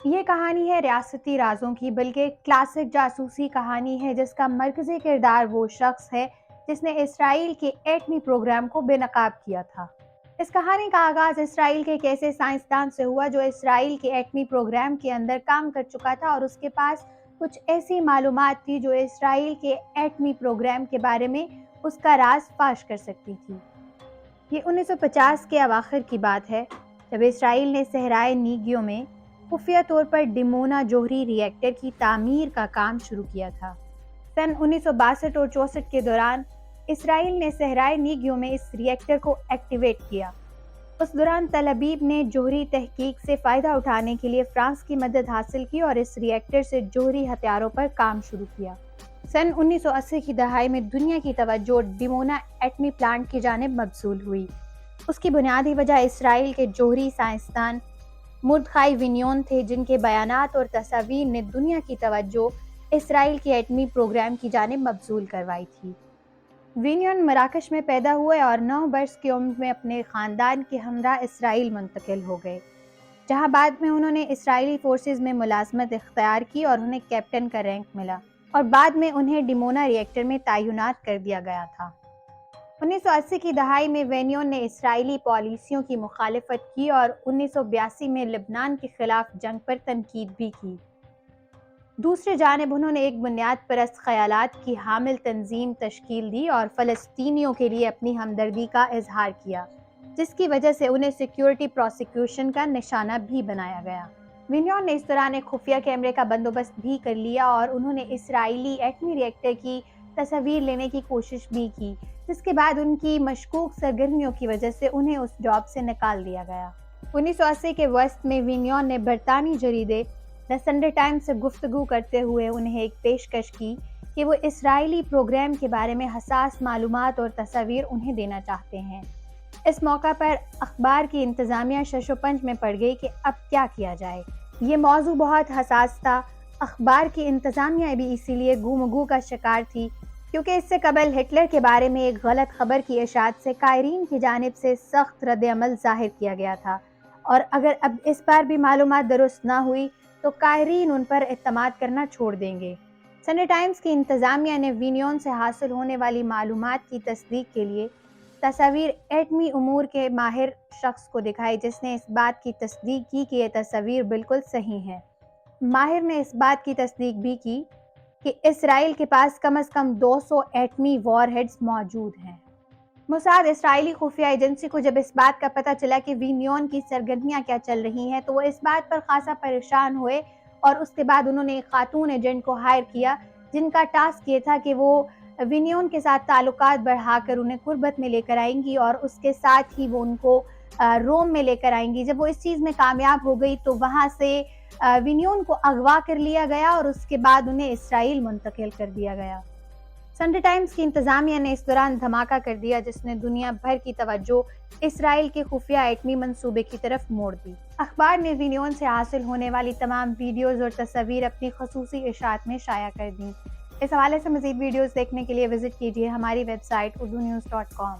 یہ کہانی ہے ریاستی رازوں کی، بلکہ ایک کلاسک جاسوسی کہانی ہے جس کا مرکزی کردار وہ شخص ہے جس نے اسرائیل کے ایٹمی پروگرام کو بے نقاب کیا تھا۔ اس کہانی کا آغاز اسرائیل کے ایک ایسے سائنسدان سے ہوا جو اسرائیل کے ایٹمی پروگرام کے اندر کام کر چکا تھا اور اس کے پاس کچھ ایسی معلومات تھی جو اسرائیل کے ایٹمی پروگرام کے بارے میں اس کا راز فاش کر سکتی تھی۔ یہ 1950 کے اواخر کی بات ہے جب اسرائیل نے صحرائے نیگیو میں خفیہ طور پر ڈمونا جوہری ری ایکٹر کی تعمیر کا کام شروع کیا تھا۔ سن 1962 اور 64 کے دوران اسرائیل نے صحرائے نیگیو میں اس ری ایکٹر کو ایکٹیویٹ کیا۔ اس دوران تل ابیب نے جوہری تحقیق سے فائدہ اٹھانے کے لیے فرانس کی مدد حاصل کی اور اس ری ایکٹر سے جوہری ہتھیاروں پر کام شروع کیا۔ سن 1980 کی دہائی میں دنیا کی توجہ ڈمونا ایٹمی پلانٹ کی جانب مبذول ہوئی۔ اس کی بنیادی وجہ اسرائیل کے جوہری سائنسدان مردخائی وینیون تھے، جن کے بیانات اور تصاویر نے دنیا کی توجہ اسرائیل کے ایٹمی پروگرام کی جانب مبذول کروائی تھی۔ وینیون مراکش میں پیدا ہوئے اور 9 برس کی عمر میں اپنے خاندان کے ہمراہ اسرائیل منتقل ہو گئے، جہاں بعد میں انہوں نے اسرائیلی فورسز میں ملازمت اختیار کی اور انہیں کیپٹن کا رینک ملا، اور بعد میں انہیں ڈمونا ری ایکٹر میں تعینات کر دیا گیا تھا۔ 1980 کی دہائی میں وینیون نے اسرائیلی پالیسیوں کی مخالفت کی اور 1982 میں لبنان کے خلاف جنگ پر تنقید بھی کی۔ دوسری جانب انہوں نے ایک بنیاد پرست خیالات کی حامل تنظیم تشکیل دی اور فلسطینیوں کے لیے اپنی ہمدردی کا اظہار کیا، جس کی وجہ سے انہیں سیکیورٹی پروسیکیوشن کا نشانہ بھی بنایا گیا۔ وینیون نے اس دوران ایک خفیہ کیمرے کا بندوبست بھی کر لیا اور انہوں نے اسرائیلی ایٹمی ری ایکٹر کی تصاویر لینے کی کوشش بھی کی، جس کے بعد ان کی مشکوک سرگرمیوں کی وجہ سے انہیں اس جاب سے نکال دیا گیا۔ 1980 کے وسط میں وینیون نے برطانوی جریدے دی سنڈے ٹائمز سے گفتگو کرتے ہوئے انہیں ایک پیشکش کی کہ وہ اسرائیلی پروگرام کے بارے میں حساس معلومات اور تصاویر انہیں دینا چاہتے ہیں۔ اس موقع پر اخبار کی انتظامیہ شش و پنج میں پڑ گئی کہ اب کیا کیا جائے۔ یہ موضوع بہت حساس تھا۔ اخبار کی انتظامیہ بھی اسی لیے گو مگو کا شکار تھی، کیونکہ اس سے قبل ہٹلر کے بارے میں ایک غلط خبر کی اشاعت سے قائرین کی جانب سے سخت رد عمل ظاہر کیا گیا تھا، اور اگر اب اس بار بھی معلومات درست نہ ہوئی تو قائرین ان پر اعتماد کرنا چھوڑ دیں گے۔ سنڈے ٹائمز کی انتظامیہ نے وینیون سے حاصل ہونے والی معلومات کی تصدیق کے لیے تصاویر ایٹمی امور کے ماہر شخص کو دکھائی، جس نے اس بات کی تصدیق کی کہ یہ تصاویر بالکل صحیح ہیں۔ ماہر نے اس بات کی تصدیق بھی کی کہ اسرائیل کے پاس کم از کم 200 ایٹمی وار ہیڈز موجود ہیں۔ موساد اسرائیلی خفیہ ایجنسی کو جب اس بات کا پتہ چلا کہ وینیون کی سرگرمیاں کیا چل رہی ہیں تو وہ اس بات پر خاصا پریشان ہوئے، اور اس کے بعد انہوں نے ایک خاتون ایجنٹ کو ہائر کیا جن کا ٹاسک یہ تھا کہ وہ وینیون کے ساتھ تعلقات بڑھا کر انہیں قربت میں لے کر آئیں گی، اور اس کے ساتھ ہی وہ ان کو روم میں لے کر آئیں گی۔ جب وہ اس چیز میں کامیاب ہو گئی تو وہاں سے وینیون کو اغوا کر لیا گیا اور اس کے بعد انہیں اسرائیل منتقل کر دیا گیا۔ سنڈے ٹائمز کی انتظامیہ نے اس دوران دھماکہ کر دیا جس نے دنیا بھر کی توجہ اسرائیل کے خفیہ ایٹمی منصوبے کی طرف موڑ دی۔ اخبار نے وینیون سے حاصل ہونے والی تمام ویڈیوز اور تصاویر اپنی خصوصی اشاعت میں شائع کر دیں۔ اس حوالے سے مزید ویڈیوز دیکھنے کے لیے وزٹ کیجیے ہماری ویب سائٹ urdunews.com۔